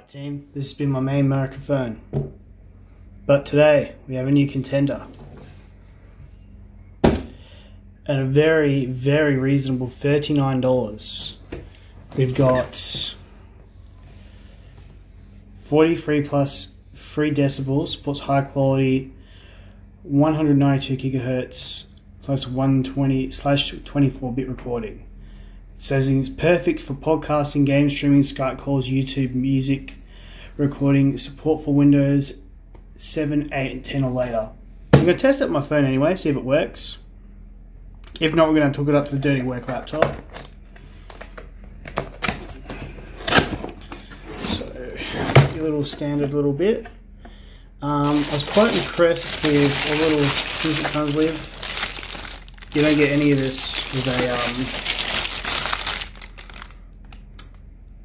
Alright team, this has been my main microphone, but today we have a new contender at a very reasonable $39. We've got 43 plus 3 decibels, supports high quality 192 gigahertz plus 120/24 bit recording. It says it's perfect for podcasting, game streaming, Skype calls, YouTube, music recording, support for Windows 7, 8 and 10 or later. I'm going to test it on my phone anyway, see if it works. If not, we're going to hook it up to the dirty work laptop. So, your little standard little bit. I was quite impressed with all the little things it comes with. You don't get any of this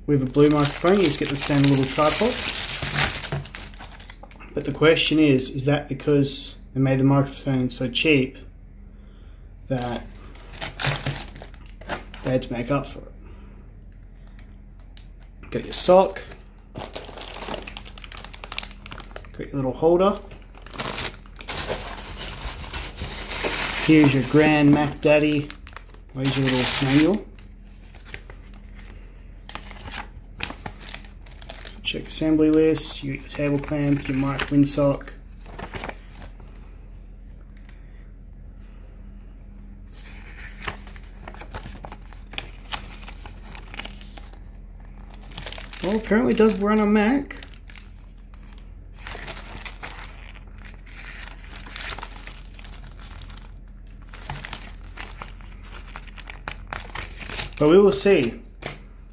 with a blue microphone. You just get the standard little tripod. But the question is that because they made the microphone so cheap that they had to make up for it? Got your sock, got your little holder. Here's your Grand Mac Daddy. Here's your little manual. Check assembly list, your table clamp, your mic windsock. Well, apparently it does run on Mac. But we will see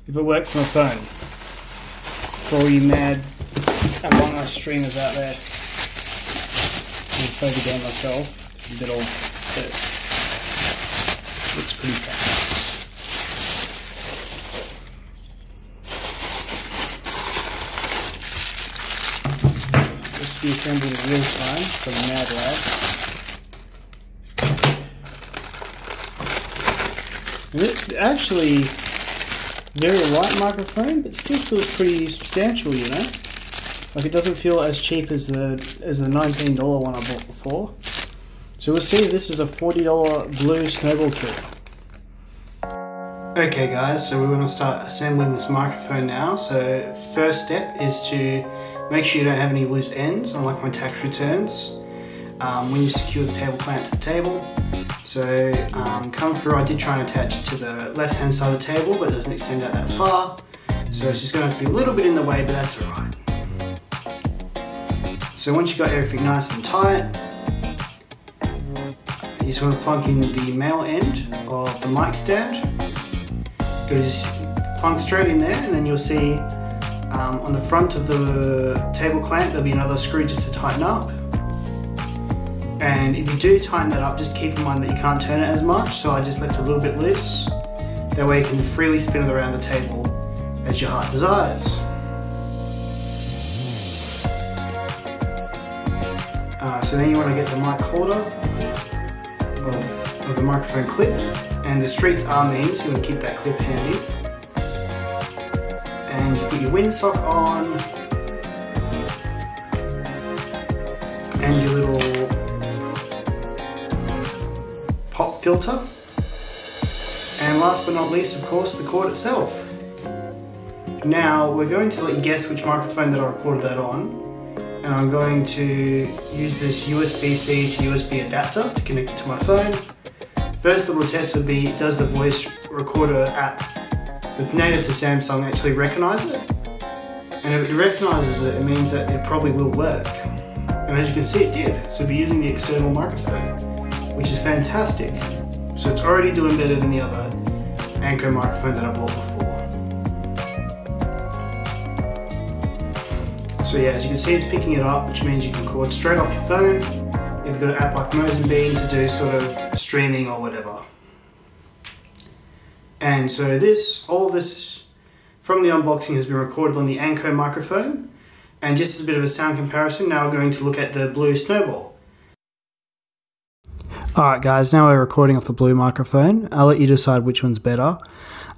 if it works on the phone. For all you mad Among Us streamers out there. I'll play the game myself. It's a bit old, but it looks pretty fast. This will be assembled in real time, so I'm mad lad. And it's actually very light microphone, but still feels pretty substantial, you know? Like, it doesn't feel as cheap as the $19 one I bought before. So we'll see if this is a $40 blue snowball kit. Okay guys, so we're going to start assembling this microphone now. So first step is to make sure you don't have any loose ends, unlike my tax returns, when you secure the table clamp to the table. So come through, I did try and attach it to the left hand side of the table, but it doesn't extend out that far. So it's just going to have to be a little bit in the way, but that's alright. So once you've got everything nice and tight, you just want to plug in the male end of the mic stand. Just plug straight in there, and then you'll see on the front of the table clamp there'll be another screw just to tighten up. And if you do tighten that up, just keep in mind that you can't turn it as much, so I just left it a little bit loose. That way you can freely spin it around the table as your heart desires. So then you want to get the mic holder, or the microphone clip, and the streets are mean, so you want to keep that clip handy. And you put your windsock on, and your little pop filter, and last but not least, of course, the cord itself. Now we're going to let you guess which microphone that I recorded that on, and I'm going to use this USB-C to USB adapter to connect it to my phone. First little test would be, does the voice recorder app that's native to Samsung actually recognize it? And if it recognises it, it means that it probably will work. And as you can see, it did. So we'll be using the external microphone, which is fantastic. So it's already doing better than the other Anko microphone that I bought before. So yeah, as you can see, it's picking it up, which means you can record straight off your phone if you've got an app like Mosenbean to do sort of streaming or whatever. And so all this from the unboxing has been recorded on the Anko microphone. And just as a bit of a sound comparison, now we're going to look at the blue snowball. Alright guys, now we're recording off the blue microphone. I'll let you decide which one's better.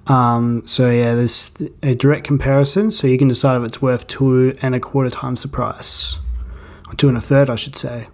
So yeah, there's a direct comparison, so you can decide if it's worth 2 1/4 times the price. Or 2 1/3, I should say.